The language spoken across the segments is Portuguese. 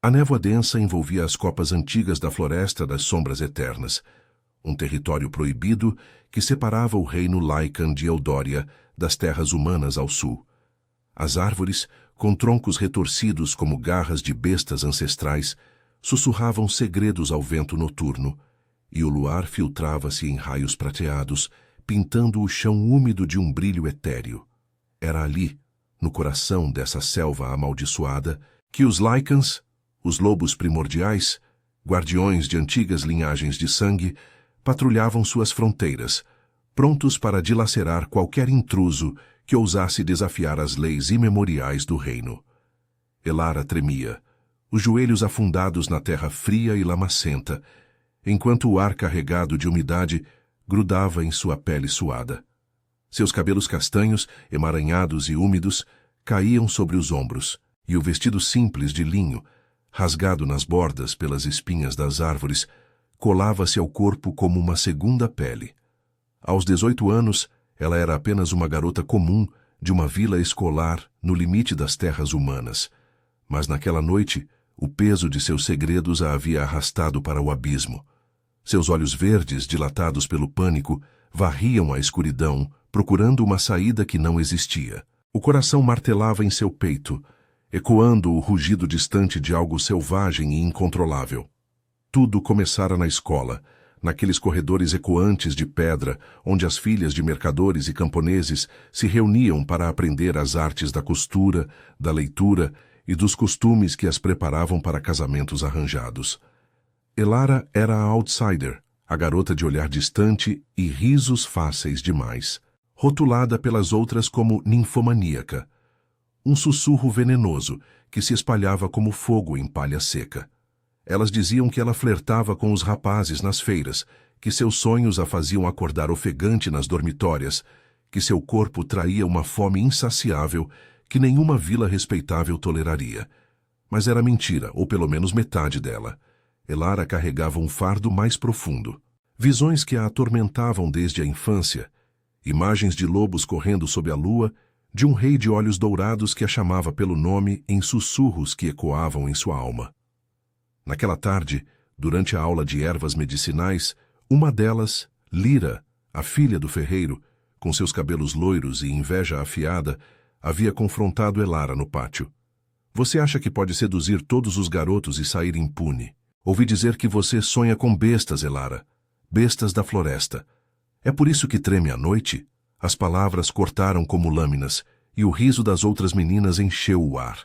A névoa densa envolvia as copas antigas da floresta das sombras eternas, um território proibido que separava o reino Lycan de Eldória das terras humanas ao sul. As árvores, com troncos retorcidos como garras de bestas ancestrais, sussurravam segredos ao vento noturno, e o luar filtrava-se em raios prateados, pintando o chão úmido de um brilho etéreo. Era ali, no coração dessa selva amaldiçoada, que os Lycans, os lobos primordiais, guardiões de antigas linhagens de sangue, patrulhavam suas fronteiras, prontos para dilacerar qualquer intruso que ousasse desafiar as leis imemoriais do reino. Elara tremia, os joelhos afundados na terra fria e lamacenta, enquanto o ar carregado de umidade grudava em sua pele suada. Seus cabelos castanhos, emaranhados e úmidos, caíam sobre os ombros, e o vestido simples de linho, rasgado nas bordas pelas espinhas das árvores, colava-se ao corpo como uma segunda pele. Aos 18 anos, ela era apenas uma garota comum de uma vila escolar no limite das terras humanas. Mas naquela noite, o peso de seus segredos a havia arrastado para o abismo. Seus olhos verdes, dilatados pelo pânico, varriam a escuridão, procurando uma saída que não existia. O coração martelava em seu peito, ecoando o rugido distante de algo selvagem e incontrolável. Tudo começara na escola, naqueles corredores ecoantes de pedra, onde as filhas de mercadores e camponeses se reuniam para aprender as artes da costura, da leitura e dos costumes que as preparavam para casamentos arranjados. Elara era a outsider, a garota de olhar distante e risos fáceis demais, rotulada pelas outras como ninfomaníaca, um sussurro venenoso que se espalhava como fogo em palha seca. Elas diziam que ela flertava com os rapazes nas feiras, que seus sonhos a faziam acordar ofegante nas dormitórias, que seu corpo traía uma fome insaciável que nenhuma vila respeitável toleraria. Mas era mentira, ou pelo menos metade dela. Elara carregava um fardo mais profundo. Visões que a atormentavam desde a infância, imagens de lobos correndo sob a lua, de um rei de olhos dourados que a chamava pelo nome em sussurros que ecoavam em sua alma. Naquela tarde, durante a aula de ervas medicinais, uma delas, Lyra, a filha do ferreiro, com seus cabelos loiros e inveja afiada, havia confrontado Elara no pátio. Você acha que pode seduzir todos os garotos e sair impune? Ouvi dizer que você sonha com bestas, Elara. Bestas da floresta. É por isso que treme à noite? As palavras cortaram como lâminas, e o riso das outras meninas encheu o ar.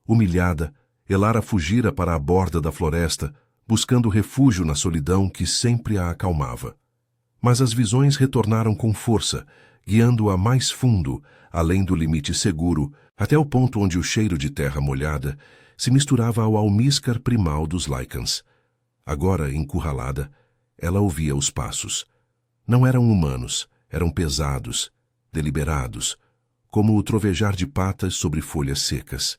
Humilhada, Elara fugira para a borda da floresta, buscando refúgio na solidão que sempre a acalmava. Mas as visões retornaram com força, guiando-a mais fundo, além do limite seguro, até o ponto onde o cheiro de terra molhada se misturava ao almíscar primal dos Lycans. Agora, encurralada, ela ouvia os passos. Não eram humanos, eram pesados, deliberados, como o trovejar de patas sobre folhas secas.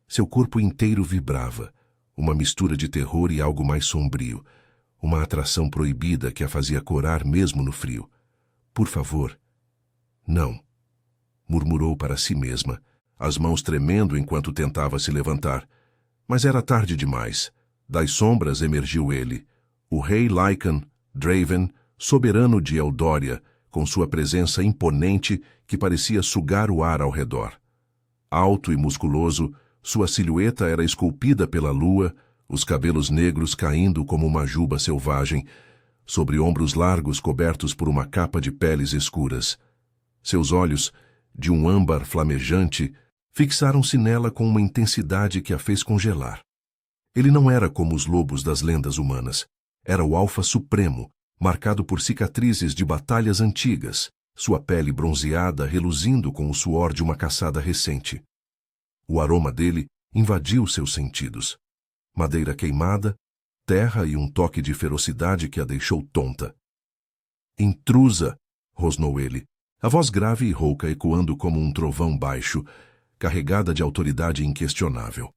Seu corpo inteiro vibrava, uma mistura de terror e algo mais sombrio, uma atração proibida que a fazia corar mesmo no frio. Por favor. Não, murmurou para si mesma, as mãos tremendo enquanto tentava se levantar. Mas era tarde demais. Das sombras emergiu ele, o rei Lycan, Draven, soberano de Eldória, com sua presença imponente que parecia sugar o ar ao redor. Alto e musculoso, sua silhueta era esculpida pela lua, os cabelos negros caindo como uma juba selvagem, sobre ombros largos cobertos por uma capa de peles escuras. Seus olhos, de um âmbar flamejante, fixaram-se nela com uma intensidade que a fez congelar. Ele não era como os lobos das lendas humanas. Era o Alfa Supremo, marcado por cicatrizes de batalhas antigas, sua pele bronzeada reluzindo com o suor de uma caçada recente. O aroma dele invadiu seus sentidos. Madeira queimada, terra e um toque de ferocidade que a deixou tonta. Intrusa, rosnou ele, a voz grave e rouca ecoando como um trovão baixo, carregada de autoridade inquestionável.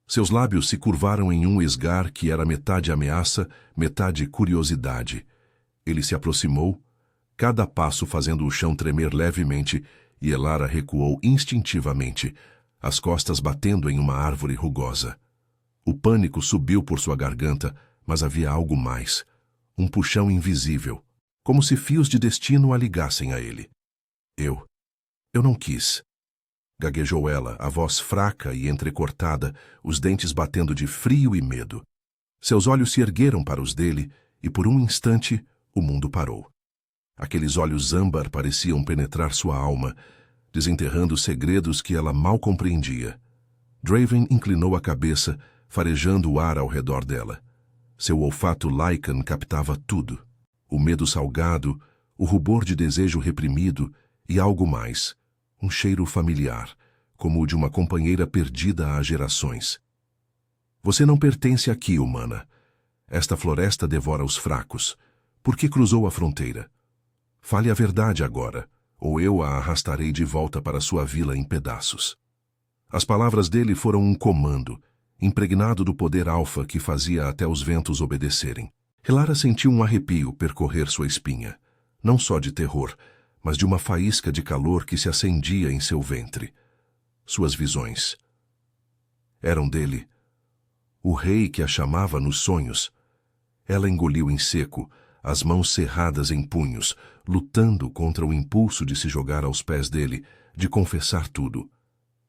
Seus lábios se curvaram em um esgar que era metade ameaça, metade curiosidade. Ele se aproximou, cada passo fazendo o chão tremer levemente, e Elara recuou instintivamente, as costas batendo em uma árvore rugosa. O pânico subiu por sua garganta, mas havia algo mais. Um puxão invisível, como se fios de destino a ligassem a ele. Eu não quis. Gaguejou ela, a voz fraca e entrecortada, os dentes batendo de frio e medo. Seus olhos se ergueram para os dele, e por um instante o mundo parou. Aqueles olhos âmbar pareciam penetrar sua alma, desenterrando segredos que ela mal compreendia. Draven inclinou a cabeça, farejando o ar ao redor dela. Seu olfato Lycan captava tudo. O medo salgado, o rubor de desejo reprimido e algo mais. Um cheiro familiar, como o de uma companheira perdida há gerações. Você não pertence aqui, humana. Esta floresta devora os fracos. Por que cruzou a fronteira? Fale a verdade agora, ou eu a arrastarei de volta para sua vila em pedaços. As palavras dele foram um comando, impregnado do poder alfa que fazia até os ventos obedecerem. Elara sentiu um arrepio percorrer sua espinha, não só de terror, mas de uma faísca de calor que se acendia em seu ventre. Suas visões eram dele, o rei que a chamava nos sonhos. Ela engoliu em seco, as mãos cerradas em punhos, lutando contra o impulso de se jogar aos pés dele, de confessar tudo.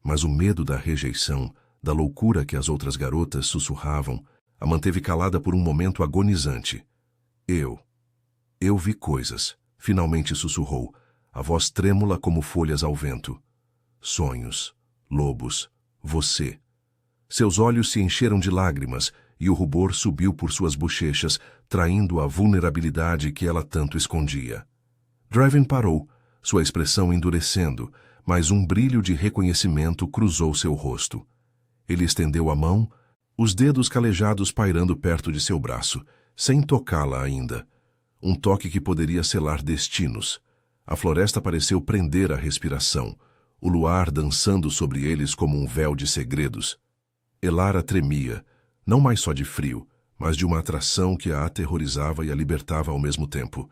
Mas o medo da rejeição, da loucura que as outras garotas sussurravam, a manteve calada por um momento agonizante. Eu vi coisas, finalmente sussurrou, a voz trêmula como folhas ao vento. Sonhos, lobos, você. Seus olhos se encheram de lágrimas e o rubor subiu por suas bochechas, traindo a vulnerabilidade que ela tanto escondia. Draven parou, sua expressão endurecendo, mas um brilho de reconhecimento cruzou seu rosto. Ele estendeu a mão, os dedos calejados pairando perto de seu braço, sem tocá-la ainda. Um toque que poderia selar destinos. A floresta pareceu prender a respiração, o luar dançando sobre eles como um véu de segredos. Elara tremia, não mais só de frio, mas de uma atração que a aterrorizava e a libertava ao mesmo tempo.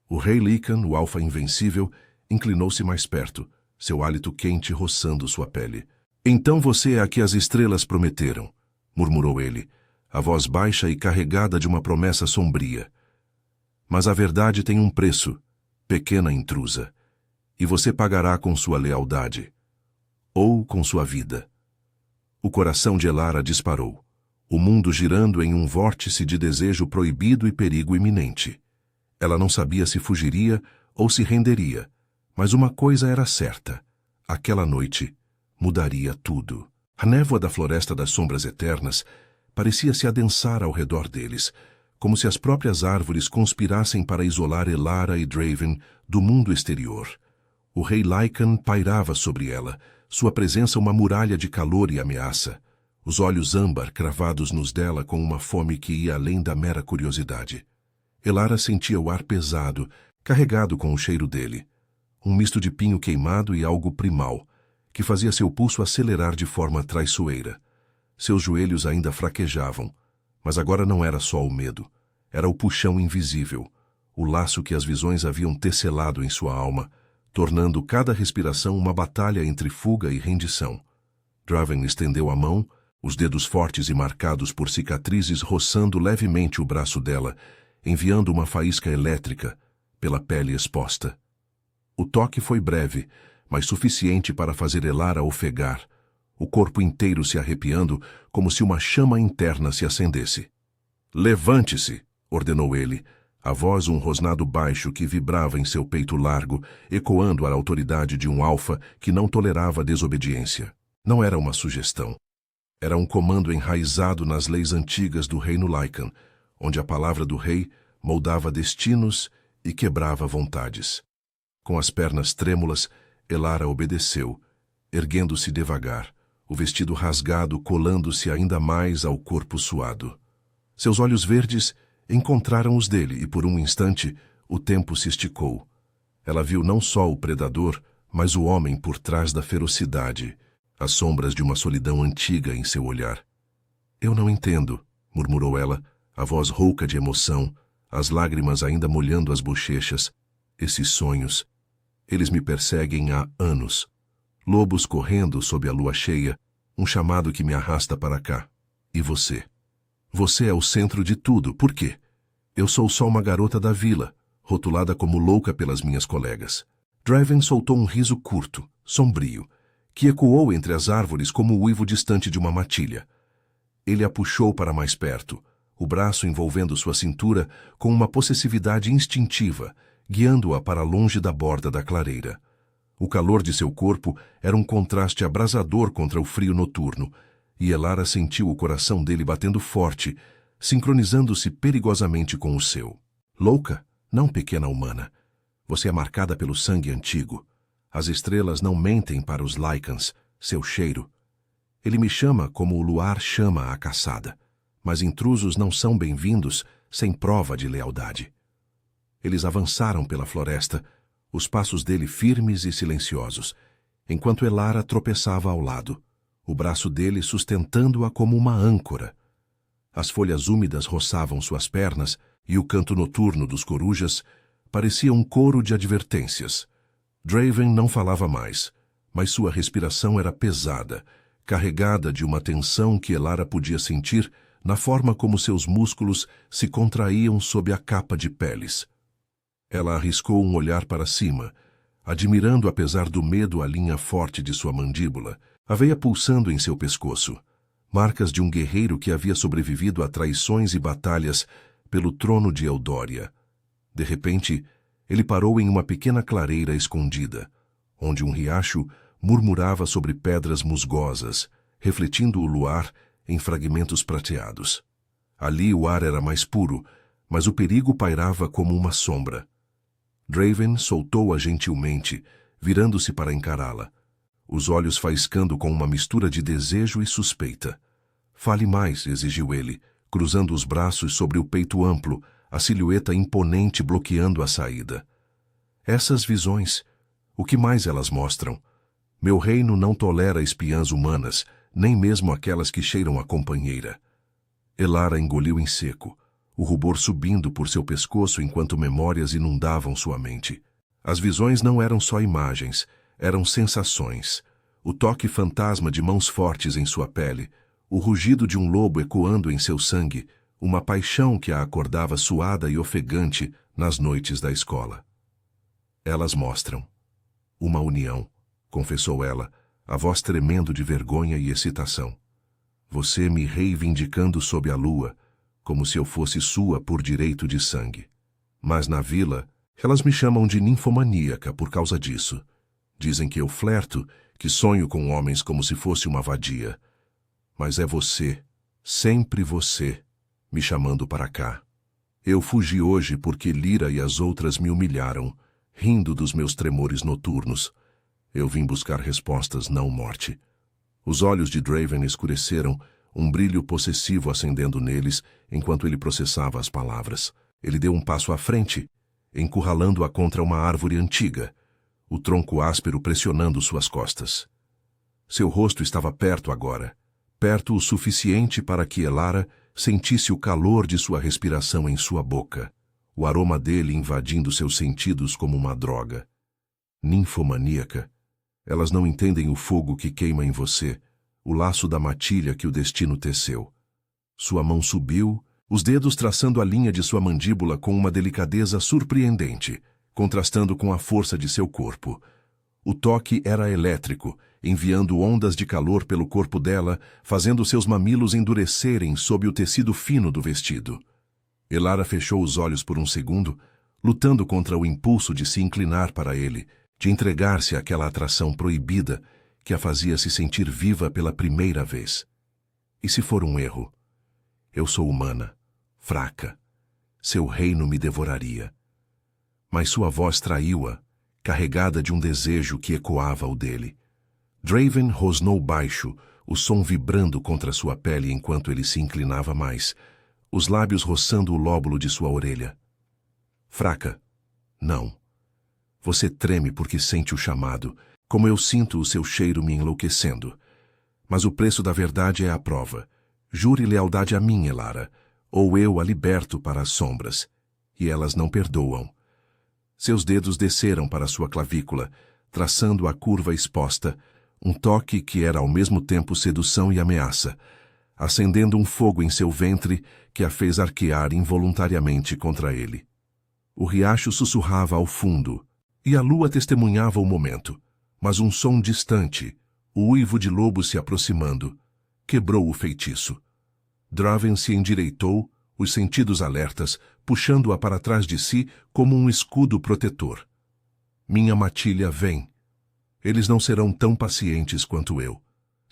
O rei Lycan, o alfa invencível, inclinou-se mais perto, seu hálito quente roçando sua pele. Então você é a que as estrelas prometeram, murmurou ele, a voz baixa e carregada de uma promessa sombria. Mas a verdade tem um preço, pequena intrusa, e você pagará com sua lealdade, ou com sua vida. O coração de Elara disparou, o mundo girando em um vórtice de desejo proibido e perigo iminente. Ela não sabia se fugiria ou se renderia, mas uma coisa era certa, aquela noite mudaria tudo. A névoa da floresta das sombras eternas parecia se adensar ao redor deles, como se as próprias árvores conspirassem para isolar Elara e Draven do mundo exterior. O rei Lycan pairava sobre ela, sua presença uma muralha de calor e ameaça, os olhos âmbar cravados nos dela com uma fome que ia além da mera curiosidade. Elara sentia o ar pesado, carregado com o cheiro dele, um misto de pinho queimado e algo primal, que fazia seu pulso acelerar de forma traiçoeira. Seus joelhos ainda fraquejavam, mas agora não era só o medo, era o puxão invisível, o laço que as visões haviam tecelado em sua alma, tornando cada respiração uma batalha entre fuga e rendição. Draven estendeu a mão, os dedos fortes e marcados por cicatrizes roçando levemente o braço dela, enviando uma faísca elétrica pela pele exposta. O toque foi breve, mas suficiente para fazer Elara ofegar, o corpo inteiro se arrepiando como se uma chama interna se acendesse. Levante-se, ordenou ele, a voz um rosnado baixo que vibrava em seu peito largo, ecoando a autoridade de um alfa que não tolerava desobediência. Não era uma sugestão. Era um comando enraizado nas leis antigas do reino Lycan, onde a palavra do rei moldava destinos e quebrava vontades. Com as pernas trêmulas, Elara obedeceu, erguendo-se devagar, o vestido rasgado colando-se ainda mais ao corpo suado. Seus olhos verdes encontraram os dele e, por um instante, o tempo se esticou. Ela viu não só o predador, mas o homem por trás da ferocidade, as sombras de uma solidão antiga em seu olhar. Eu não entendo, murmurou ela, a voz rouca de emoção, as lágrimas ainda molhando as bochechas. Esses sonhos, eles me perseguem há anos. Lobos correndo sob a lua cheia, um chamado que me arrasta para cá. E você? Você é o centro de tudo. Por quê? Eu sou só uma garota da vila, rotulada como louca pelas minhas colegas. Draven soltou um riso curto, sombrio, que ecoou entre as árvores como o uivo distante de uma matilha. Ele a puxou para mais perto, o braço envolvendo sua cintura com uma possessividade instintiva, guiando-a para longe da borda da clareira. O calor de seu corpo era um contraste abrasador contra o frio noturno, e Elara sentiu o coração dele batendo forte, sincronizando-se perigosamente com o seu. Louca, não pequena humana. Você é marcada pelo sangue antigo. As estrelas não mentem para os Lycans, seu cheiro. Ele me chama como o luar chama a caçada, mas intrusos não são bem-vindos sem prova de lealdade. Eles avançaram pela floresta, os passos dele firmes e silenciosos, enquanto Elara tropeçava ao lado, o braço dele sustentando-a como uma âncora. As folhas úmidas roçavam suas pernas e o canto noturno dos corujas parecia um coro de advertências. Draven não falava mais, mas sua respiração era pesada, carregada de uma tensão que Elara podia sentir na forma como seus músculos se contraíam sob a capa de peles. Ela arriscou um olhar para cima, admirando apesar do medo a linha forte de sua mandíbula, a veia pulsando em seu pescoço, marcas de um guerreiro que havia sobrevivido a traições e batalhas pelo trono de Eldória. De repente, ele parou em uma pequena clareira escondida, onde um riacho murmurava sobre pedras musgosas, refletindo o luar em fragmentos prateados. Ali o ar era mais puro, mas o perigo pairava como uma sombra. Draven soltou-a gentilmente, virando-se para encará-la, os olhos faiscando com uma mistura de desejo e suspeita. Fale mais, exigiu ele, cruzando os braços sobre o peito amplo, a silhueta imponente bloqueando a saída. Essas visões, o que mais elas mostram? Meu reino não tolera espiãs humanas, nem mesmo aquelas que cheiram a companheira. Elara engoliu em seco, o rubor subindo por seu pescoço enquanto memórias inundavam sua mente. As visões não eram só imagens, eram sensações. O toque fantasma de mãos fortes em sua pele, o rugido de um lobo ecoando em seu sangue, uma paixão que a acordava suada e ofegante nas noites da escola. Elas mostram uma união, confessou ela, a voz tremendo de vergonha e excitação. Você me reivindicando sob a lua, como se eu fosse sua por direito de sangue. Mas na vila, elas me chamam de ninfomaníaca por causa disso. Dizem que eu flerto, que sonho com homens como se fosse uma vadia. Mas é você, sempre você, me chamando para cá. Eu fugi hoje porque Lyra e as outras me humilharam, rindo dos meus tremores noturnos. Eu vim buscar respostas, não morte. Os olhos de Draven escureceram, um brilho possessivo acendendo neles enquanto ele processava as palavras. Ele deu um passo à frente, encurralando-a contra uma árvore antiga, o tronco áspero pressionando suas costas. Seu rosto estava perto agora, perto o suficiente para que Elara sentisse o calor de sua respiração em sua boca, o aroma dele invadindo seus sentidos como uma droga. Ninfomaníaca. Elas não entendem o fogo que queima em você, o laço da matilha que o destino teceu. Sua mão subiu, os dedos traçando a linha de sua mandíbula com uma delicadeza surpreendente, contrastando com a força de seu corpo. O toque era elétrico, enviando ondas de calor pelo corpo dela, fazendo seus mamilos endurecerem sob o tecido fino do vestido. Elara fechou os olhos por um segundo, lutando contra o impulso de se inclinar para ele, de entregar-se àquela atração proibida que a fazia se sentir viva pela primeira vez. E se for um erro? Eu sou humana, fraca. Seu reino me devoraria. Mas sua voz traiu-a, carregada de um desejo que ecoava o dele. Draven rosnou baixo, o som vibrando contra sua pele enquanto ele se inclinava mais, os lábios roçando o lóbulo de sua orelha. Fraca? Não. Você treme porque sente o chamado, como eu sinto o seu cheiro me enlouquecendo. Mas o preço da verdade é a prova. Jure lealdade a mim, Elara, ou eu a liberto para as sombras. E elas não perdoam. Seus dedos desceram para sua clavícula, traçando a curva exposta, um toque que era ao mesmo tempo sedução e ameaça. acendendo um fogo em seu ventre que a fez arquear involuntariamente contra ele. O riacho sussurrava ao fundo, e a lua testemunhava o momento, mas um som distante, o uivo de lobo se aproximando, quebrou o feitiço. Draven se endireitou, os sentidos alertas, puxando-a para trás de si como um escudo protetor. Minha matilha vem. Eles não serão tão pacientes quanto eu.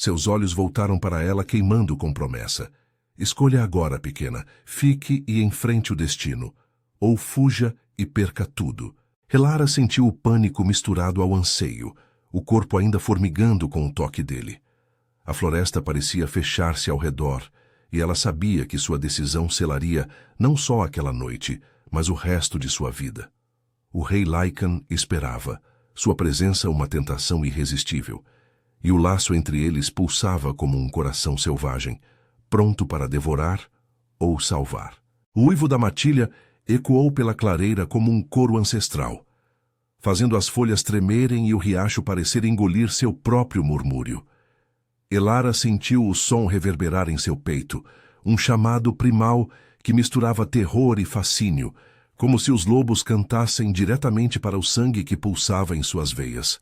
Seus olhos voltaram para ela queimando com promessa. Escolha agora, pequena. Fique e enfrente o destino. Ou fuja e perca tudo. Elara sentiu o pânico misturado ao anseio, o corpo ainda formigando com o toque dele. A floresta parecia fechar-se ao redor, e ela sabia que sua decisão selaria não só aquela noite, mas o resto de sua vida. O rei Lycan esperava, sua presença uma tentação irresistível, e o laço entre eles pulsava como um coração selvagem, pronto para devorar ou salvar. O uivo da matilha ecoou pela clareira como um coro ancestral, fazendo as folhas tremerem e o riacho parecer engolir seu próprio murmúrio. Elara sentiu o som reverberar em seu peito, um chamado primal que misturava terror e fascínio, como se os lobos cantassem diretamente para o sangue que pulsava em suas veias.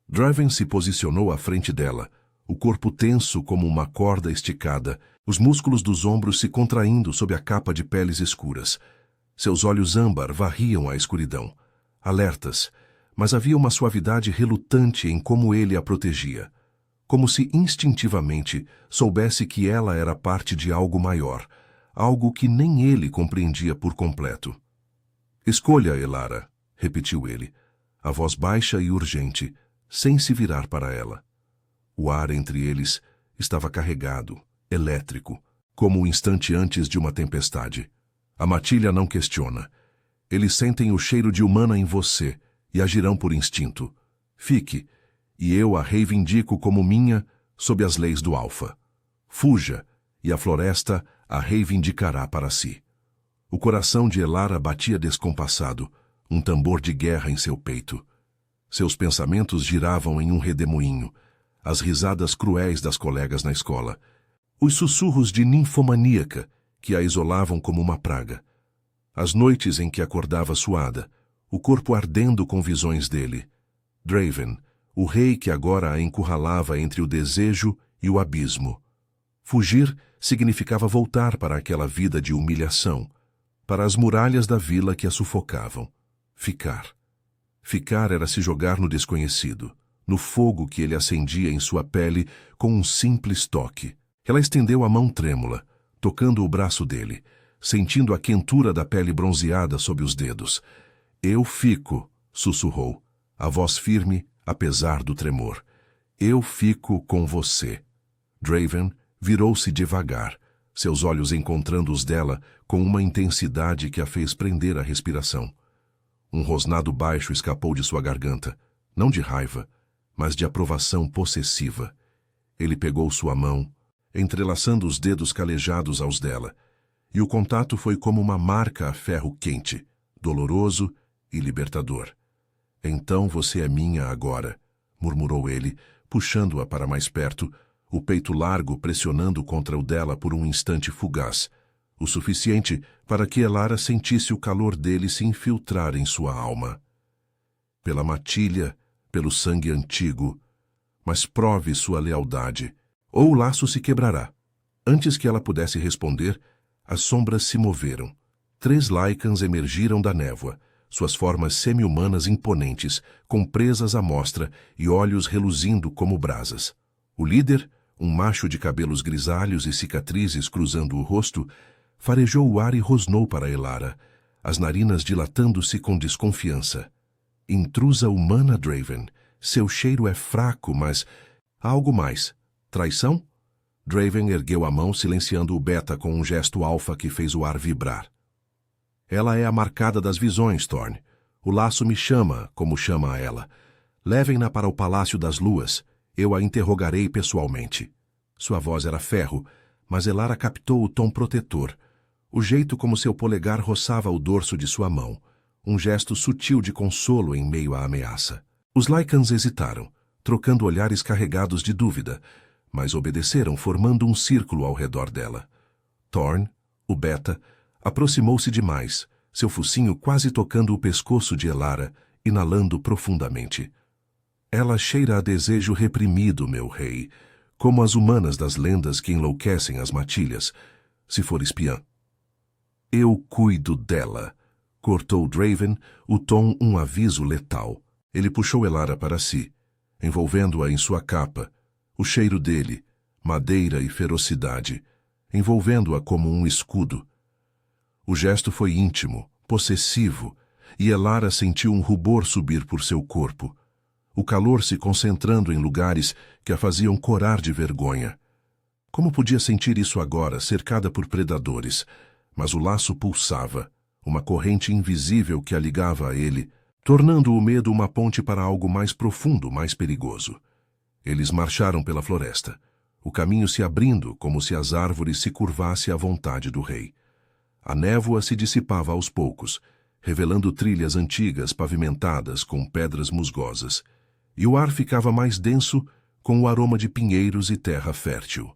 Draven se posicionou à frente dela, o corpo tenso como uma corda esticada, os músculos dos ombros se contraindo sob a capa de peles escuras. Seus olhos âmbar varriam a escuridão, alertas, mas havia uma suavidade relutante em como ele a protegia, como se instintivamente soubesse que ela era parte de algo maior, algo que nem ele compreendia por completo. Escolha, Elara, repetiu ele, a voz baixa e urgente, sem se virar para ela. O ar entre eles estava carregado, elétrico, como o instante antes de uma tempestade. A matilha não questiona. Eles sentem o cheiro de humana em você e agirão por instinto. Fique, e eu a reivindico como minha sob as leis do Alfa. Fuja, e a floresta a reivindicará para si. O coração de Elara batia descompassado, um tambor de guerra em seu peito. Seus pensamentos giravam em um redemoinho, as risadas cruéis das colegas na escola, os sussurros de ninfomaníaca que a isolavam como uma praga, as noites em que acordava suada, o corpo ardendo com visões dele. Draven, o rei que agora a encurralava entre o desejo e o abismo. Fugir significava voltar para aquela vida de humilhação, para as muralhas da vila que a sufocavam. Ficar. Ficar era se jogar no desconhecido, no fogo que ele acendia em sua pele com um simples toque. Ela estendeu a mão trêmula, tocando o braço dele, sentindo a quentura da pele bronzeada sob os dedos. Eu fico, sussurrou, a voz firme, apesar do tremor. Eu fico com você. Draven virou-se devagar, seus olhos encontrando os dela com uma intensidade que a fez prender a respiração. Um rosnado baixo escapou de sua garganta, não de raiva, mas de aprovação possessiva. Ele pegou sua mão, entrelaçando os dedos calejados aos dela, e o contato foi como uma marca a ferro quente, doloroso e libertador. Então você é minha agora, murmurou ele, puxando-a para mais perto, o peito largo pressionando contra o dela por um instante fugaz, o suficiente para que Elara sentisse o calor dele se infiltrar em sua alma. Pela matilha, pelo sangue antigo, mas prove sua lealdade, ou o laço se quebrará. Antes que ela pudesse responder, as sombras se moveram. 3 Lycans emergiram da névoa, suas formas semi-humanas imponentes, com presas à mostra e olhos reluzindo como brasas. O líder, um macho de cabelos grisalhos e cicatrizes cruzando o rosto, farejou o ar e rosnou para Elara, as narinas dilatando-se com desconfiança. Intrusa humana, Draven. Seu cheiro é fraco, mas há algo mais. Traição? Draven ergueu a mão, silenciando o beta com um gesto alfa que fez o ar vibrar. Ela é a marcada das visões, Thorn. O laço me chama, como chama a ela. Levem-na para o Palácio das Luas. Eu a interrogarei pessoalmente. Sua voz era ferro, mas Elara captou o tom protetor, o jeito como seu polegar roçava o dorso de sua mão, um gesto sutil de consolo em meio à ameaça. Os Lycans hesitaram, trocando olhares carregados de dúvida, mas obedeceram, formando um círculo ao redor dela. Thorn, o Beta, aproximou-se demais, seu focinho quase tocando o pescoço de Elara, inalando profundamente. Ela cheira a desejo reprimido, meu rei, como as humanas das lendas que enlouquecem as matilhas, se for espiã. Eu cuido dela, cortou Draven, o tom um aviso letal. Ele puxou Elara para si, envolvendo-a em sua capa, o cheiro dele, madeira e ferocidade, envolvendo-a como um escudo. O gesto foi íntimo, possessivo, e Elara sentiu um rubor subir por seu corpo, o calor se concentrando em lugares que a faziam corar de vergonha. Como podia sentir isso agora, cercada por predadores? Mas o laço pulsava, uma corrente invisível que a ligava a ele, tornando o medo uma ponte para algo mais profundo, mais perigoso. Eles marcharam pela floresta, o caminho se abrindo como se as árvores se curvassem à vontade do rei. A névoa se dissipava aos poucos, revelando trilhas antigas pavimentadas com pedras musgosas, e o ar ficava mais denso com o aroma de pinheiros e terra fértil.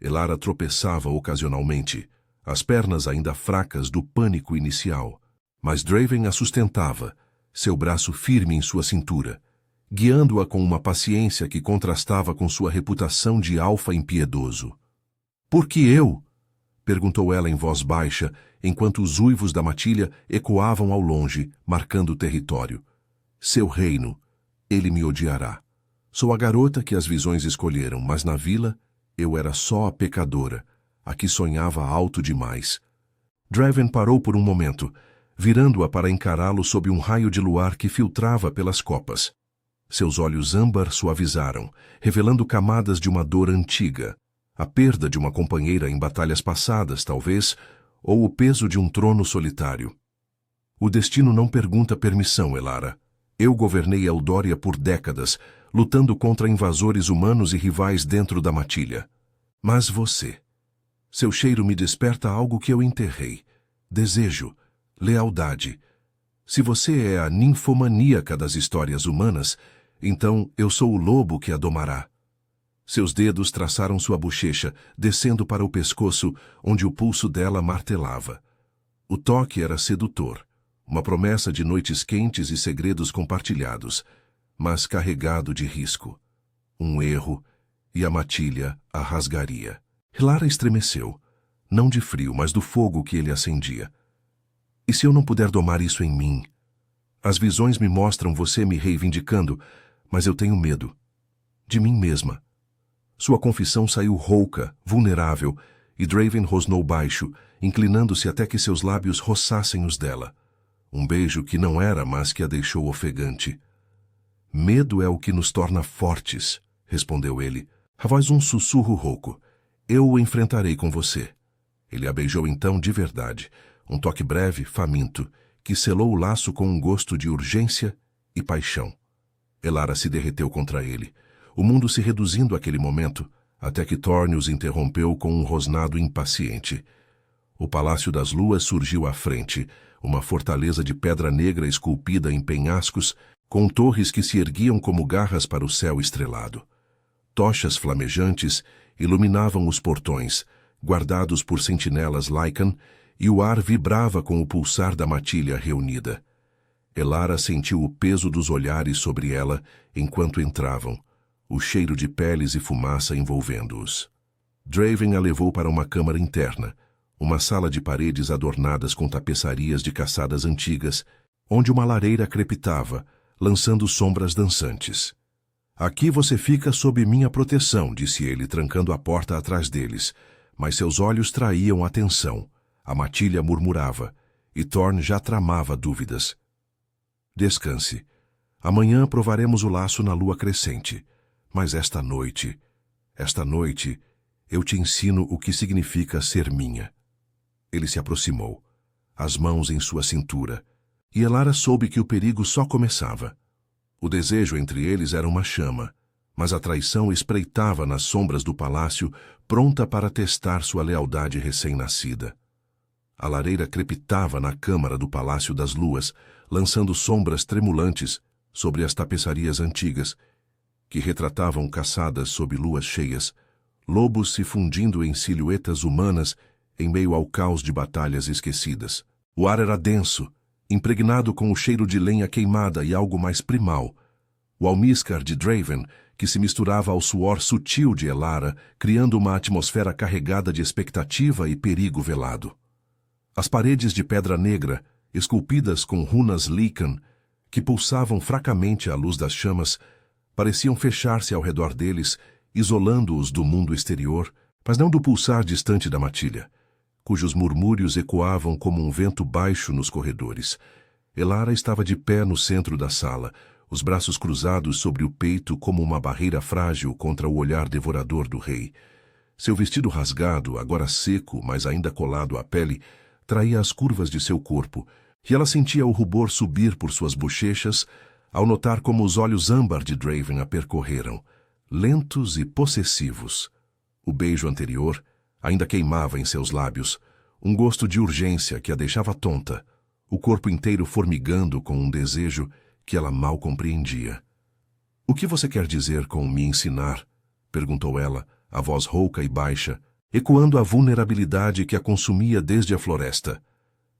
Elara tropeçava ocasionalmente, as pernas ainda fracas do pânico inicial, mas Draven a sustentava, seu braço firme em sua cintura, guiando-a com uma paciência que contrastava com sua reputação de alfa impiedoso. "Por que eu?" perguntou ela em voz baixa, enquanto os uivos da matilha ecoavam ao longe, marcando o território. "Seu reino, ele me odiará. Sou a garota que as visões escolheram, mas na vila eu era só a pecadora, a que sonhava alto demais." Draven parou por um momento, virando-a para encará-lo sob um raio de luar que filtrava pelas copas. Seus olhos âmbar suavizaram, revelando camadas de uma dor antiga, a perda de uma companheira em batalhas passadas, talvez, ou o peso de um trono solitário. "O destino não pergunta permissão, Elara. Eu governei Eldória por décadas, lutando contra invasores humanos e rivais dentro da matilha. Mas você... Seu cheiro me desperta algo que eu enterrei. Desejo, lealdade. Se você é a ninfomaníaca das histórias humanas, então eu sou o lobo que a domará." Seus dedos traçaram sua bochecha, descendo para o pescoço, onde o pulso dela martelava. O toque era sedutor, uma promessa de noites quentes e segredos compartilhados, mas carregado de risco. Um erro, e a matilha a rasgaria. Elara estremeceu, não de frio, mas do fogo que ele acendia. "E se eu não puder domar isso em mim? As visões me mostram você me reivindicando, mas eu tenho medo. De mim mesma." Sua confissão saiu rouca, vulnerável, e Draven rosnou baixo, inclinando-se até que seus lábios roçassem os dela. Um beijo que não era, mas que a deixou ofegante. "Medo é o que nos torna fortes", respondeu ele, a voz um sussurro rouco. "Eu o enfrentarei com você." Ele a beijou então de verdade, um toque breve, faminto, que selou o laço com um gosto de urgência e paixão. Elara se derreteu contra ele, o mundo se reduzindo àquele momento, até que Thorn os interrompeu com um rosnado impaciente. O Palácio das Luas surgiu à frente, uma fortaleza de pedra negra esculpida em penhascos, com torres que se erguiam como garras para o céu estrelado. Tochas flamejantes iluminavam os portões, guardados por sentinelas Lycan, e o ar vibrava com o pulsar da matilha reunida. Elara sentiu o peso dos olhares sobre ela enquanto entravam, o cheiro de peles e fumaça envolvendo-os. Draven a levou para uma câmara interna, uma sala de paredes adornadas com tapeçarias de caçadas antigas, onde uma lareira crepitava, lançando sombras dançantes. "Aqui você fica sob minha proteção", disse ele, trancando a porta atrás deles, mas seus olhos traíam atenção. A matilha murmurava, e Thorn já tramava dúvidas. "Descanse. Amanhã provaremos o laço na lua crescente. Mas esta noite, eu te ensino o que significa ser minha." Ele se aproximou, as mãos em sua cintura, e Elara soube que o perigo só começava. O desejo entre eles era uma chama, mas a traição espreitava nas sombras do palácio, pronta para testar sua lealdade recém-nascida. A lareira crepitava na câmara do Palácio das Luas, lançando sombras tremulantes sobre as tapeçarias antigas, que retratavam caçadas sob luas cheias, lobos se fundindo em silhuetas humanas em meio ao caos de batalhas esquecidas. O ar era denso, impregnado com o cheiro de lenha queimada e algo mais primal. O almíscar de Draven, que se misturava ao suor sutil de Elara, criando uma atmosfera carregada de expectativa e perigo velado. As paredes de pedra negra, esculpidas com runas Lycan, que pulsavam fracamente à luz das chamas, pareciam fechar-se ao redor deles, isolando-os do mundo exterior, mas não do pulsar distante da matilha, cujos murmúrios ecoavam como um vento baixo nos corredores. Elara estava de pé no centro da sala, os braços cruzados sobre o peito como uma barreira frágil contra o olhar devorador do rei. Seu vestido rasgado, agora seco, mas ainda colado à pele, traía as curvas de seu corpo, e ela sentia o rubor subir por suas bochechas ao notar como os olhos âmbar de Draven a percorreram, lentos e possessivos. O beijo anterior ainda queimava em seus lábios, um gosto de urgência que a deixava tonta, o corpo inteiro formigando com um desejo que ela mal compreendia. — O que você quer dizer com me ensinar? Perguntou ela, a voz rouca e baixa, ecoando a vulnerabilidade que a consumia desde a floresta.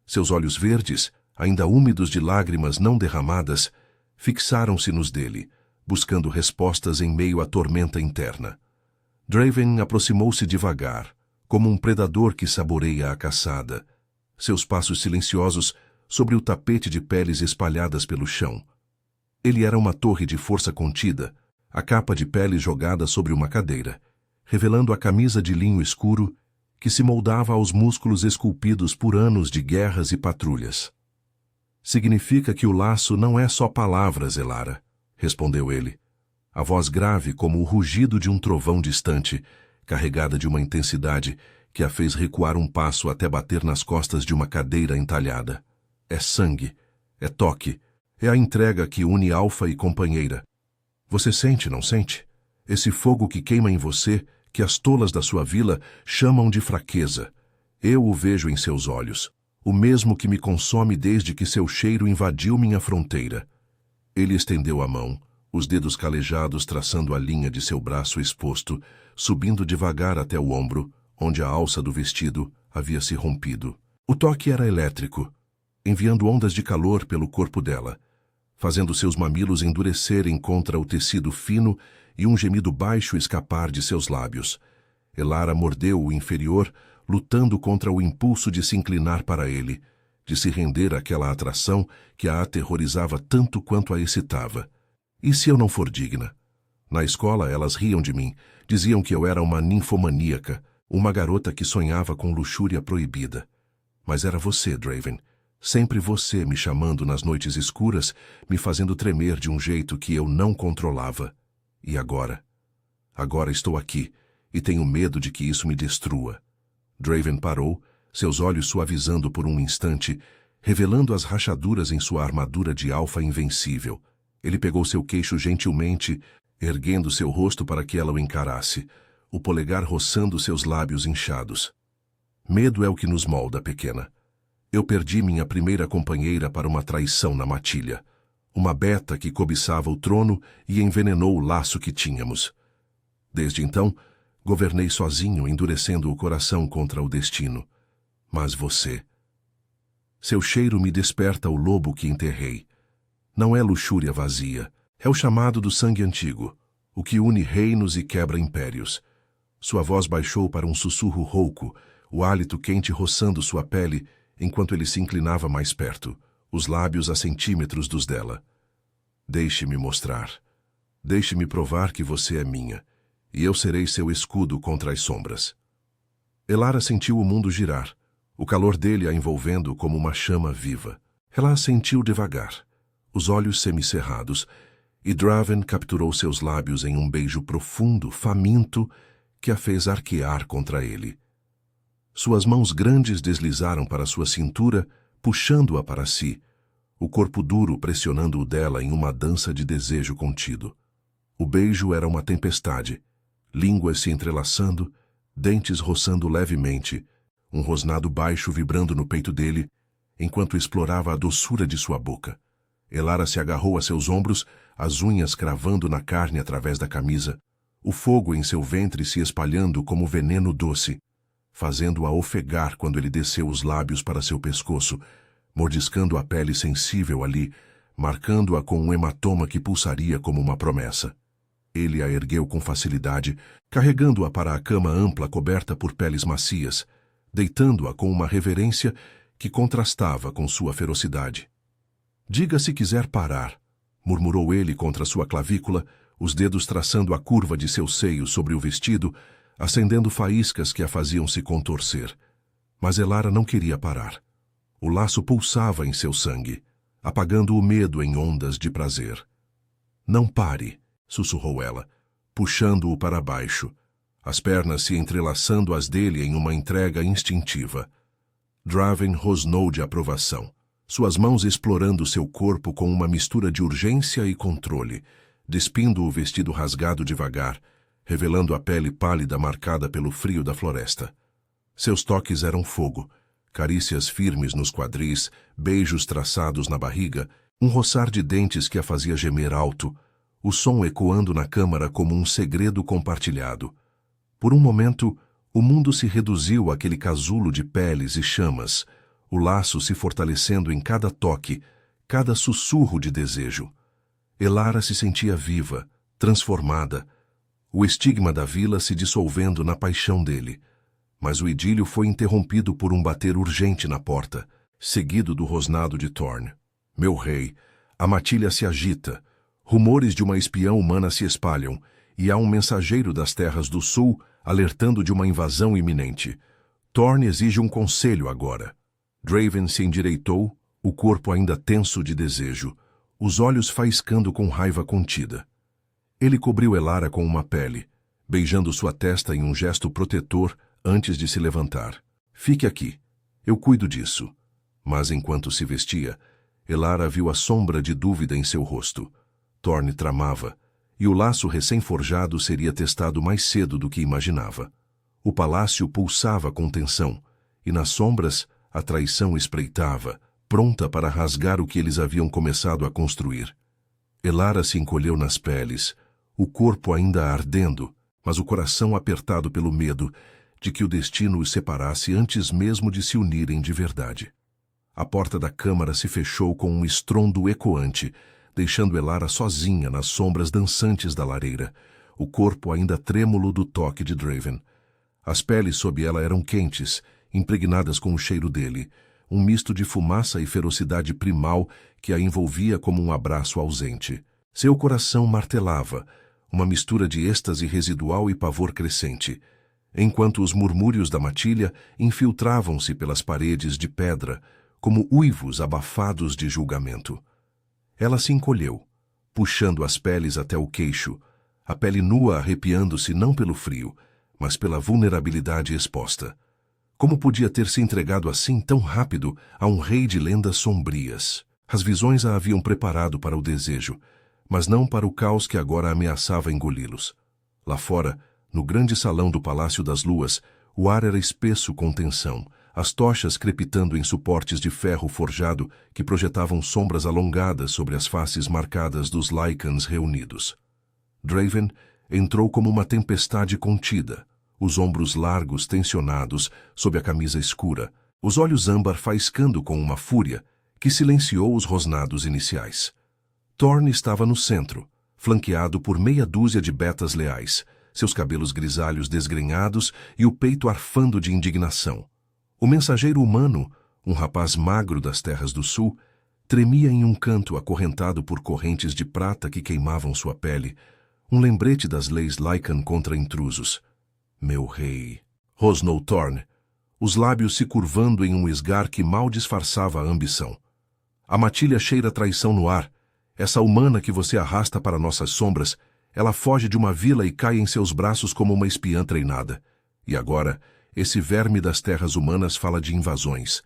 Seus olhos verdes, ainda úmidos de lágrimas não derramadas, fixaram-se nos dele, buscando respostas em meio à tormenta interna. Draven aproximou-se devagar, como um predador que saboreia a caçada, seus passos silenciosos sobre o tapete de peles espalhadas pelo chão. Ele era uma torre de força contida, a capa de pele jogada sobre uma cadeira, revelando a camisa de linho escuro que se moldava aos músculos esculpidos por anos de guerras e patrulhas. Significa que o laço não é só palavras, Elara, respondeu ele, a voz grave como o rugido de um trovão distante, carregada de uma intensidade que a fez recuar um passo até bater nas costas de uma cadeira entalhada. É sangue, é toque, é a entrega que une alfa e companheira. Você sente, não sente? Esse fogo que queima em você, que as tolas da sua vila chamam de fraqueza. Eu o vejo em seus olhos, o mesmo que me consome desde que seu cheiro invadiu minha fronteira. Ele estendeu a mão, os dedos calejados traçando a linha de seu braço exposto, subindo devagar até o ombro, onde a alça do vestido havia se rompido. O toque era elétrico, enviando ondas de calor pelo corpo dela, fazendo seus mamilos endurecerem contra o tecido fino e um gemido baixo escapar de seus lábios. Elara mordeu o inferior, lutando contra o impulso de se inclinar para ele, de se render àquela atração que a aterrorizava tanto quanto a excitava. E se eu não for digna? Na escola elas riam de mim, diziam que eu era uma ninfomaníaca, uma garota que sonhava com luxúria proibida. Mas era você, Draven. Sempre você me chamando nas noites escuras, me fazendo tremer de um jeito que eu não controlava. E agora? Agora estou aqui, e tenho medo de que isso me destrua. Draven parou, seus olhos suavizando por um instante, revelando as rachaduras em sua armadura de alfa invencível. Ele pegou seu queixo gentilmente, erguendo seu rosto para que ela o encarasse, o polegar roçando seus lábios inchados. Medo é o que nos molda, pequena. Eu perdi minha primeira companheira para uma traição na matilha, uma beta que cobiçava o trono e envenenou o laço que tínhamos. Desde então, governei sozinho, endurecendo o coração contra o destino. Mas você... Seu cheiro me desperta o lobo que enterrei. Não é luxúria vazia, é o chamado do sangue antigo, o que une reinos e quebra impérios. Sua voz baixou para um sussurro rouco, o hálito quente roçando sua pele, enquanto ele se inclinava mais perto, os lábios a centímetros dos dela. Deixe-me mostrar. Deixe-me provar que você é minha, e eu serei seu escudo contra as sombras. Elara sentiu o mundo girar, o calor dele a envolvendo como uma chama viva. Ela a sentiu devagar, os olhos semicerrados, e Draven capturou seus lábios em um beijo profundo, faminto, que a fez arquear contra ele. Suas mãos grandes deslizaram para sua cintura, puxando-a para si, o corpo duro pressionando o dela em uma dança de desejo contido. O beijo era uma tempestade, línguas se entrelaçando, dentes roçando levemente, um rosnado baixo vibrando no peito dele, enquanto explorava a doçura de sua boca. Elara se agarrou a seus ombros, as unhas cravando na carne através da camisa, o fogo em seu ventre se espalhando como veneno doce, fazendo-a ofegar quando ele desceu os lábios para seu pescoço, mordiscando a pele sensível ali, marcando-a com um hematoma que pulsaria como uma promessa. Ele a ergueu com facilidade, carregando-a para a cama ampla coberta por peles macias, deitando-a com uma reverência que contrastava com sua ferocidade. "Diga se quiser parar", murmurou ele contra sua clavícula, os dedos traçando a curva de seu seio sobre o vestido, acendendo faíscas que a faziam se contorcer. Mas Elara não queria parar. O laço pulsava em seu sangue, apagando o medo em ondas de prazer. "Não pare", sussurrou ela, puxando-o para baixo, as pernas se entrelaçando às dele em uma entrega instintiva. Draven rosnou de aprovação, suas mãos explorando seu corpo com uma mistura de urgência e controle, despindo o vestido rasgado devagar, revelando a pele pálida marcada pelo frio da floresta. Seus toques eram fogo, carícias firmes nos quadris, beijos traçados na barriga, um roçar de dentes que a fazia gemer alto, o som ecoando na câmara como um segredo compartilhado. Por um momento, o mundo se reduziu àquele casulo de peles e chamas, o laço se fortalecendo em cada toque, cada sussurro de desejo. Elara se sentia viva, transformada, o estigma da vila se dissolvendo na paixão dele. Mas o idílio foi interrompido por um bater urgente na porta, seguido do rosnado de Thorn. "Meu rei, a matilha se agita, rumores de uma espiã humana se espalham, e há um mensageiro das terras do sul alertando de uma invasão iminente. Thorn exige um conselho agora." Draven se endireitou, o corpo ainda tenso de desejo, os olhos faiscando com raiva contida. Ele cobriu Elara com uma pele, beijando sua testa em um gesto protetor antes de se levantar. "Fique aqui, eu cuido disso." Mas enquanto se vestia, Elara viu a sombra de dúvida em seu rosto. Thorn tramava, e o laço recém-forjado seria testado mais cedo do que imaginava. O palácio pulsava com tensão, e nas sombras a traição espreitava, pronta para rasgar o que eles haviam começado a construir. Elara se encolheu nas peles, o corpo ainda ardendo, mas o coração apertado pelo medo de que o destino os separasse antes mesmo de se unirem de verdade. A porta da câmara se fechou com um estrondo ecoante, deixando Elara sozinha nas sombras dançantes da lareira, o corpo ainda trêmulo do toque de Draven. As peles sob ela eram quentes, impregnadas com o cheiro dele, um misto de fumaça e ferocidade primal que a envolvia como um abraço ausente. Seu coração martelava, uma mistura de êxtase residual e pavor crescente, enquanto os murmúrios da matilha infiltravam-se pelas paredes de pedra, como uivos abafados de julgamento. Ela se encolheu, puxando as peles até o queixo, a pele nua arrepiando-se não pelo frio, mas pela vulnerabilidade exposta. Como podia ter se entregado assim tão rápido a um rei de lendas sombrias? As visões a haviam preparado para o desejo, mas não para o caos que agora ameaçava engoli-los. Lá fora, no grande salão do Palácio das Luas, o ar era espesso com tensão, as tochas crepitando em suportes de ferro forjado que projetavam sombras alongadas sobre as faces marcadas dos Lycans reunidos. Draven entrou como uma tempestade contida, os ombros largos tensionados sob a camisa escura, os olhos âmbar faiscando com uma fúria que silenciou os rosnados iniciais. Thorn estava no centro, flanqueado por meia dúzia de betas leais, seus cabelos grisalhos desgrenhados e o peito arfando de indignação. O mensageiro humano, um rapaz magro das terras do sul, tremia em um canto acorrentado por correntes de prata que queimavam sua pele, um lembrete das leis Lycan contra intrusos. "Meu rei", rosnou Thorn, os lábios se curvando em um esgar que mal disfarçava a ambição. "A matilha cheira traição no ar. Essa humana que você arrasta para nossas sombras, ela foge de uma vila e cai em seus braços como uma espiã treinada. E agora, esse verme das terras humanas fala de invasões.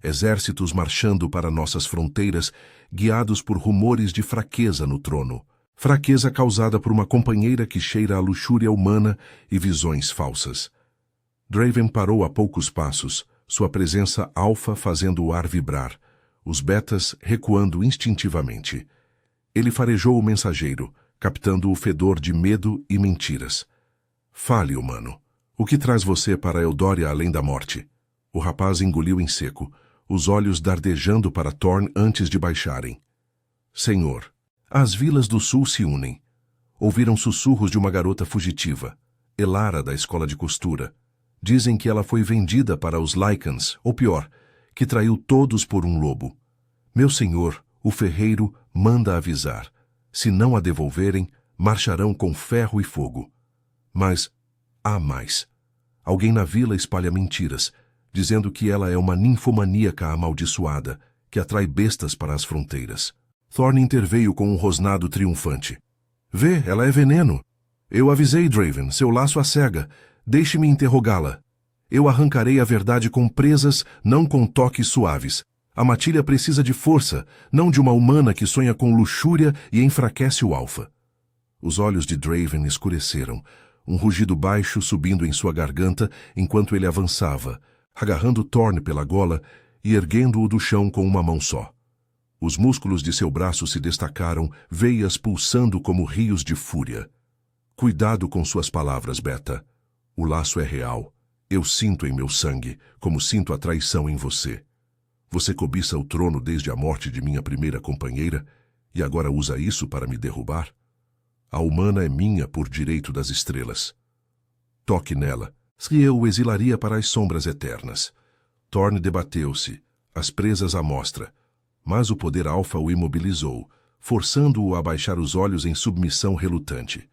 Exércitos marchando para nossas fronteiras, guiados por rumores de fraqueza no trono. Fraqueza causada por uma companheira que cheira a luxúria humana e visões falsas." Draven parou a poucos passos, sua presença alfa fazendo o ar vibrar, os betas recuando instintivamente. Ele farejou o mensageiro, captando o fedor de medo e mentiras. Fale, humano. O que traz você para Eldória além da morte? O rapaz engoliu em seco, os olhos dardejando para Thorn antes de baixarem. Senhor, as vilas do sul se unem. Ouviram sussurros de uma garota fugitiva, Elara da escola de costura. Dizem que ela foi vendida para os Lycans, ou pior, que traiu todos por um lobo. Meu senhor, o ferreiro, manda avisar. Se não a devolverem, marcharão com ferro e fogo. Mas há mais. Alguém na vila espalha mentiras, dizendo que ela é uma ninfomaníaca amaldiçoada, que atrai bestas para as fronteiras. Thorn interveio com um rosnado triunfante. Vê, ela é veneno. Eu avisei Draven, seu laço a cega. Deixe-me interrogá-la. Eu arrancarei a verdade com presas, não com toques suaves. A matilha precisa de força, não de uma humana que sonha com luxúria e enfraquece o alfa. Os olhos de Draven escureceram, um rugido baixo subindo em sua garganta enquanto ele avançava, agarrando Thorn pela gola e erguendo-o do chão com uma mão só. Os músculos de seu braço se destacaram, veias pulsando como rios de fúria. Cuidado com suas palavras, Beta. O laço é real. Eu sinto em meu sangue, como sinto a traição em você. Você cobiça o trono desde a morte de minha primeira companheira e agora usa isso para me derrubar? A humana é minha por direito das estrelas. Toque nela, se eu o exilaria para as sombras eternas. Thorn debateu-se, as presas à mostra, mas o poder alfa o imobilizou, forçando-o a baixar os olhos em submissão relutante.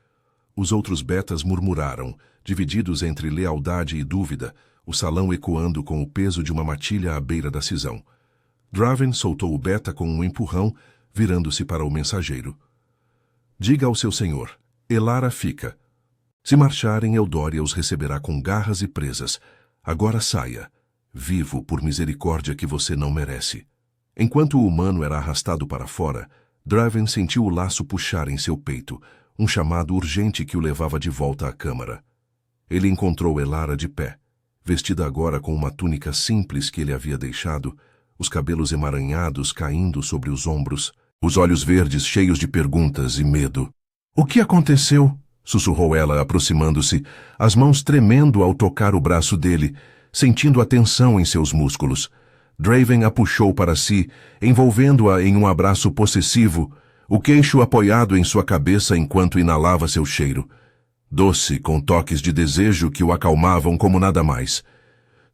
Os outros betas murmuraram, divididos entre lealdade e dúvida, o salão ecoando com o peso de uma matilha à beira da cisão. Draven soltou o beta com um empurrão, virando-se para o mensageiro. Diga ao seu senhor, Elara fica. Se marcharem, Eldória os receberá com garras e presas. Agora saia, vivo por misericórdia que você não merece. Enquanto o humano era arrastado para fora, Draven sentiu o laço puxar em seu peito, um chamado urgente que o levava de volta à câmara. Ele encontrou Elara de pé, vestida agora com uma túnica simples que ele havia deixado, os cabelos emaranhados caindo sobre os ombros, os olhos verdes cheios de perguntas e medo. — O que aconteceu? Sussurrou ela, aproximando-se, as mãos tremendo ao tocar o braço dele, sentindo a tensão em seus músculos. Draven a puxou para si, envolvendo-a em um abraço possessivo, o queixo apoiado em sua cabeça enquanto inalava seu cheiro. Doce, com toques de desejo que o acalmavam como nada mais.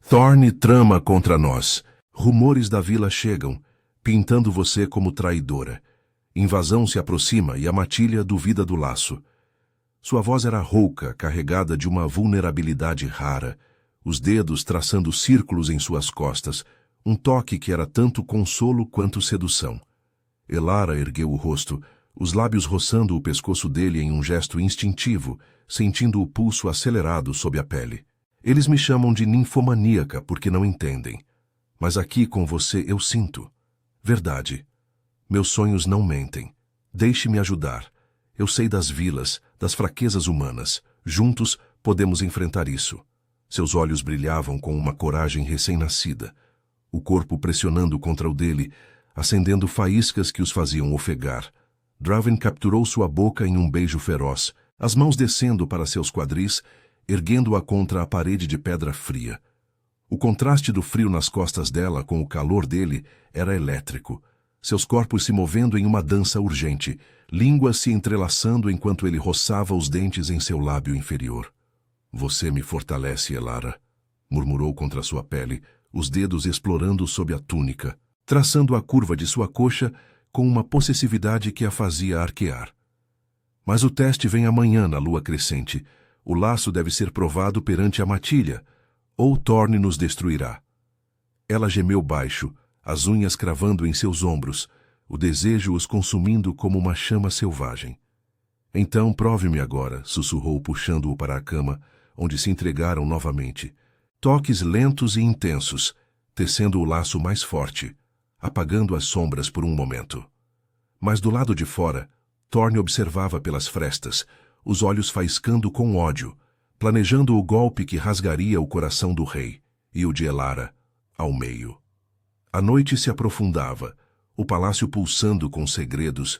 Thorn trama contra nós. Rumores da vila chegam, pintando você como traidora. Invasão se aproxima e a matilha duvida do laço. Sua voz era rouca, carregada de uma vulnerabilidade rara, os dedos traçando círculos em suas costas, um toque que era tanto consolo quanto sedução. Elara ergueu o rosto, os lábios roçando o pescoço dele em um gesto instintivo, sentindo o pulso acelerado sob a pele. Eles me chamam de ninfomaníaca porque não entendem. Mas aqui com você eu sinto. Verdade. Meus sonhos não mentem. Deixe-me ajudar. Eu sei das vilas, das fraquezas humanas. Juntos podemos enfrentar isso. Seus olhos brilhavam com uma coragem recém-nascida. O corpo pressionando contra o dele, acendendo faíscas que os faziam ofegar. Draven capturou sua boca em um beijo feroz, as mãos descendo para seus quadris, erguendo-a contra a parede de pedra fria. O contraste do frio nas costas dela com o calor dele era elétrico, seus corpos se movendo em uma dança urgente, línguas se entrelaçando enquanto ele roçava os dentes em seu lábio inferior. — Você me fortalece, Elara, murmurou contra sua pele, os dedos explorando sob a túnica, traçando a curva de sua coxa com uma possessividade que a fazia arquear. Mas o teste vem amanhã na lua crescente. O laço deve ser provado perante a matilha, ou Thorn nos destruirá. Ela gemeu baixo, as unhas cravando em seus ombros, o desejo os consumindo como uma chama selvagem. Então prove-me agora, sussurrou puxando-o para a cama, onde se entregaram novamente. Toques lentos e intensos, tecendo o laço mais forte, apagando as sombras por um momento. Mas do lado de fora, Thorn observava pelas frestas, os olhos faiscando com ódio, planejando o golpe que rasgaria o coração do rei, e o de Elara, ao meio. A noite se aprofundava, o palácio pulsando com segredos,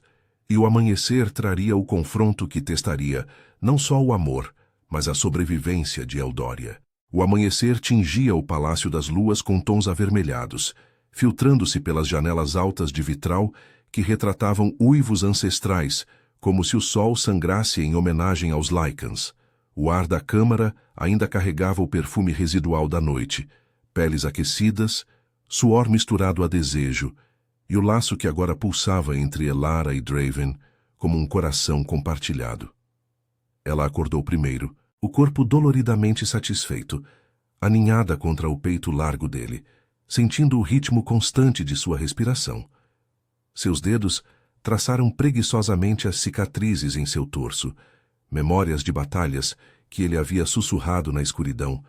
E o amanhecer traria o confronto que testaria não só o amor, mas a sobrevivência de Eldória. O amanhecer tingia o Palácio das Luas com tons avermelhados, filtrando-se pelas janelas altas de vitral que retratavam uivos ancestrais, como se o sol sangrasse em homenagem aos Lycans. O ar da câmara ainda carregava o perfume residual da noite, peles aquecidas, suor misturado a desejo, e o laço que agora pulsava entre Elara e Draven como um coração compartilhado. Ela acordou primeiro, o corpo doloridamente satisfeito, aninhada contra o peito largo dele, sentindo o ritmo constante de sua respiração. Seus dedos traçaram preguiçosamente as cicatrizes em seu torso, memórias de batalhas que ele havia sussurrado na escuridão,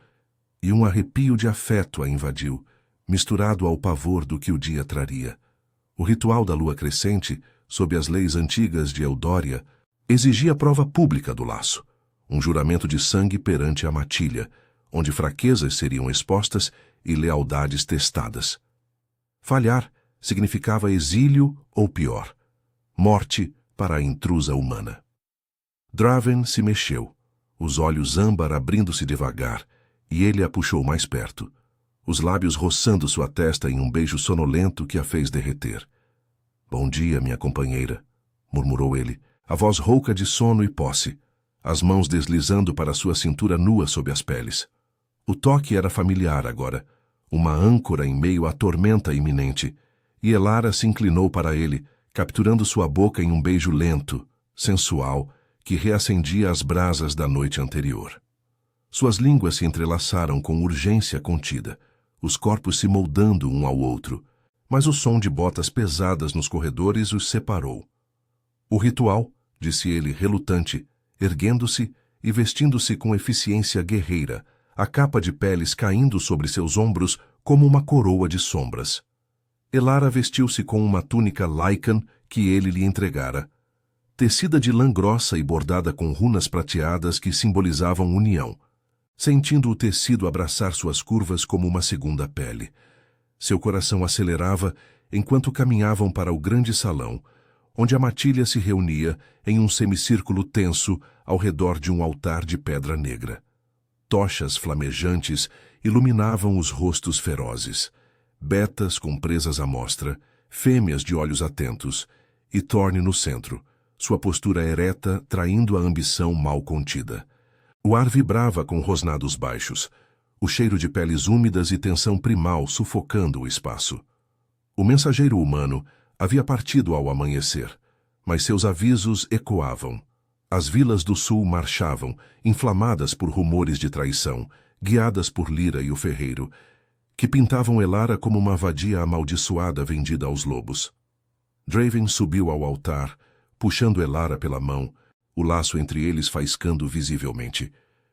e um arrepio de afeto a invadiu, misturado ao pavor do que o dia traria. O ritual da lua crescente, sob as leis antigas de Eldória, exigia prova pública do laço, um juramento de sangue perante a matilha, onde fraquezas seriam expostas e lealdades testadas. Falhar significava exílio ou pior, morte para a intrusa humana. Draven se mexeu, os olhos âmbar abrindo-se devagar, e ele a puxou mais perto, os lábios roçando sua testa em um beijo sonolento que a fez derreter. "Bom dia, minha companheira", murmurou ele, a voz rouca de sono e posse, as mãos deslizando para sua cintura nua sob as peles. O toque era familiar agora, uma âncora em meio à tormenta iminente, e Elara se inclinou para ele, capturando sua boca em um beijo lento, sensual, que reacendia as brasas da noite anterior. Suas línguas se entrelaçaram com urgência contida, os corpos se moldando um ao outro, mas o som de botas pesadas nos corredores os separou. "O ritual", disse ele relutante, erguendo-se e vestindo-se com eficiência guerreira, a capa de peles caindo sobre seus ombros como uma coroa de sombras. Elara vestiu-se com uma túnica Lycan que ele lhe entregara, tecida de lã grossa e bordada com runas prateadas que simbolizavam união, sentindo o tecido abraçar suas curvas como uma segunda pele. Seu coração acelerava enquanto caminhavam para o grande salão, onde a matilha se reunia em um semicírculo tenso ao redor de um altar de pedra negra. Tochas flamejantes iluminavam os rostos ferozes, betas com presas à mostra, fêmeas de olhos atentos, e Thorne no centro, sua postura ereta traindo a ambição mal contida. O ar vibrava com rosnados baixos, o cheiro de peles úmidas e tensão primal sufocando o espaço. O mensageiro humano havia partido ao amanhecer, mas seus avisos ecoavam. As vilas do sul marchavam, inflamadas por rumores de traição, guiadas por Lyra e o ferreiro, que pintavam Elara como uma vadia amaldiçoada vendida aos lobos. Draven subiu ao altar, puxando Elara pela mão, o laço entre eles faiscando visivelmente,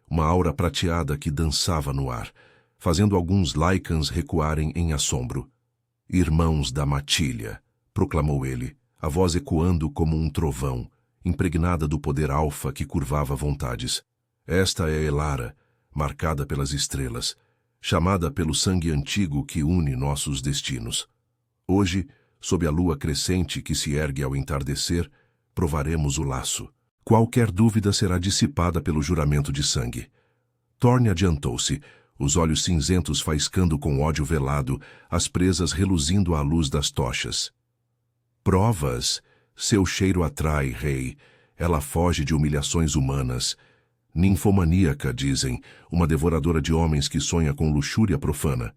uma aura prateada que dançava no ar, fazendo alguns Lycans recuarem em assombro. "Irmãos da matilha", proclamou ele, a voz ecoando como um trovão, impregnada do poder alfa que curvava vontades. "Esta é Elara, marcada pelas estrelas, chamada pelo sangue antigo que une nossos destinos. Hoje, sob a lua crescente que se ergue ao entardecer, provaremos o laço. Qualquer dúvida será dissipada pelo juramento de sangue." Thorne adiantou-se, os olhos cinzentos faiscando com ódio velado, as presas reluzindo à luz das tochas. "Provas? Seu cheiro atrai, rei. Ela foge de humilhações humanas. Ninfomaníaca, dizem, uma devoradora de homens que sonha com luxúria profana.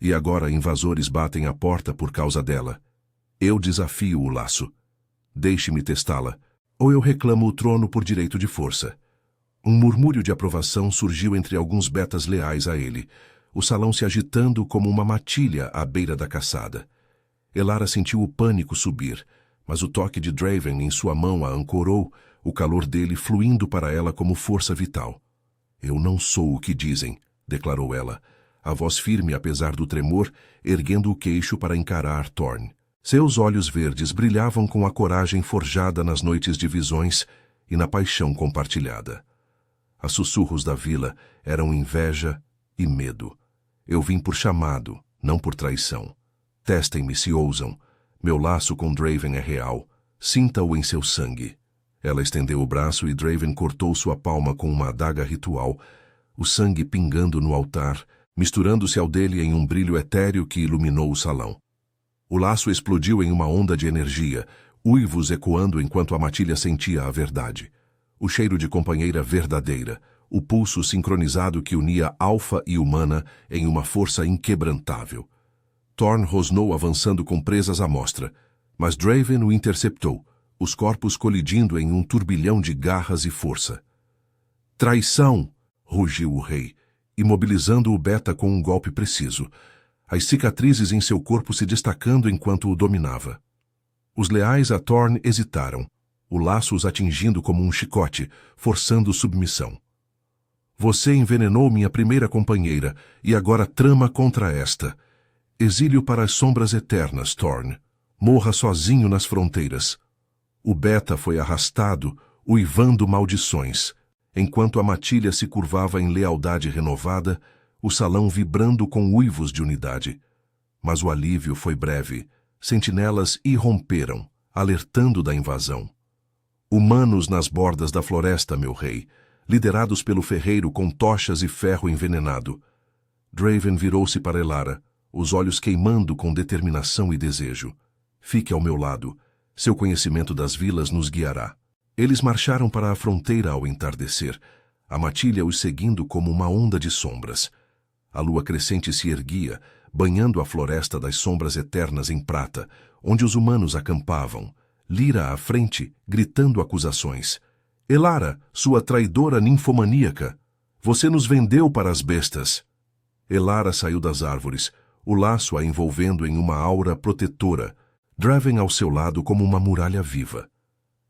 E agora invasores batem à porta por causa dela. Eu desafio o laço. Deixe-me testá-la, ou eu reclamo o trono por direito de força." Um murmúrio de aprovação surgiu entre alguns betas leais a ele, o salão se agitando como uma matilha à beira da caçada. Elara sentiu o pânico subir, mas o toque de Draven em sua mão a ancorou, o calor dele fluindo para ela como força vital. "Eu não sou o que dizem", declarou ela, a voz firme apesar do tremor, erguendo o queixo para encarar Thorne. Seus olhos verdes brilhavam com a coragem forjada nas noites de visões e na paixão compartilhada. Os sussurros da vila eram inveja e medo. "Eu vim por chamado, não por traição. Testem-me se ousam. Meu laço com Draven é real. Sinta-o em seu sangue. Ela estendeu o braço e Draven cortou sua palma com uma adaga ritual, o sangue pingando no altar, misturando-se ao dele em um brilho etéreo que iluminou o salão. O laço explodiu em uma onda de energia, uivos ecoando enquanto a matilha sentia a verdade. O cheiro de companheira verdadeira, o pulso sincronizado que unia alfa e humana em uma força inquebrantável. Thorn rosnou avançando com presas à mostra, mas Draven o interceptou, os corpos colidindo em um turbilhão de garras e força. Traição! Rugiu o rei, imobilizando o Beta com um golpe preciso, as cicatrizes em seu corpo se destacando enquanto o dominava. Os leais a Thorn hesitaram, o laço os atingindo como um chicote, forçando submissão. Você envenenou minha primeira companheira e agora trama contra esta. Exílio para as sombras eternas, Thorn. Morra sozinho nas fronteiras. O Beta foi arrastado, uivando maldições, enquanto a matilha se curvava em lealdade renovada, o salão vibrando com uivos de unidade. Mas o alívio foi breve. Sentinelas irromperam, alertando da invasão. Humanos nas bordas da floresta, meu rei, liderados pelo ferreiro com tochas e ferro envenenado. Draven virou-se para Elara, os olhos queimando com determinação e desejo. Fique ao meu lado. Seu conhecimento das vilas nos guiará. Eles marcharam para a fronteira ao entardecer, a matilha os seguindo como uma onda de sombras. A lua crescente se erguia, banhando a floresta das sombras eternas em prata, onde os humanos acampavam, Lyra à frente, gritando acusações. Elara, sua traidora ninfomaníaca! Você nos vendeu para as bestas! Elara saiu das árvores, o laço a envolvendo em uma aura protetora, Draven ao seu lado como uma muralha viva.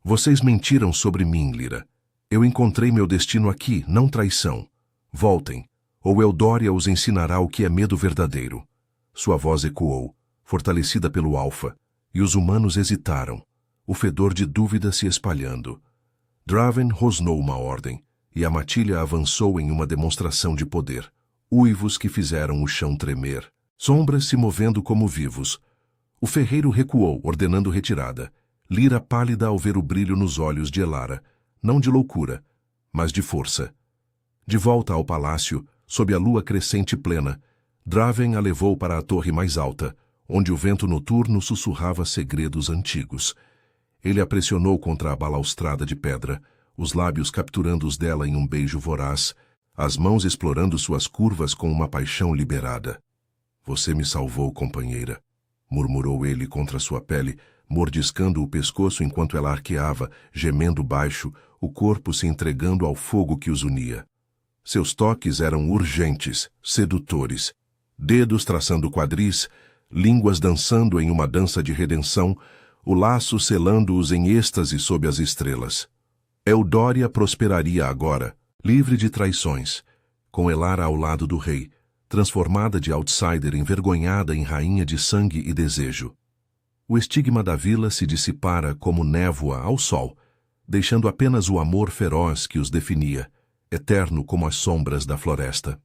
Vocês mentiram sobre mim, Lyra. Eu encontrei meu destino aqui, não traição. Voltem, ou Eldória os ensinará o que é medo verdadeiro. Sua voz ecoou, fortalecida pelo alfa, e os humanos hesitaram, o fedor de dúvida se espalhando. Draven rosnou uma ordem, e a matilha avançou em uma demonstração de poder. Uivos que fizeram o chão tremer, sombras se movendo como vivos. O ferreiro recuou, ordenando retirada. Lyra pálida ao ver o brilho nos olhos de Elara, não de loucura, mas de força. De volta ao palácio, sob a lua crescente plena, Draven a levou para a torre mais alta, onde o vento noturno sussurrava segredos antigos. Ele a pressionou contra a balaustrada de pedra, os lábios capturando os dela em um beijo voraz, as mãos explorando suas curvas com uma paixão liberada. Você me salvou, companheira, murmurou ele contra sua pele, mordiscando o pescoço enquanto ela arqueava, gemendo baixo, o corpo se entregando ao fogo que os unia. Seus toques eram urgentes, sedutores. Dedos traçando quadris, línguas dançando em uma dança de redenção, o laço selando-os em êxtase sob as estrelas. Eldória prosperaria agora, livre de traições, com Elara ao lado do rei, transformada de outsider envergonhada em rainha de sangue e desejo. O estigma da vila se dissipara como névoa ao sol, deixando apenas o amor feroz que os definia, eterno como as sombras da floresta.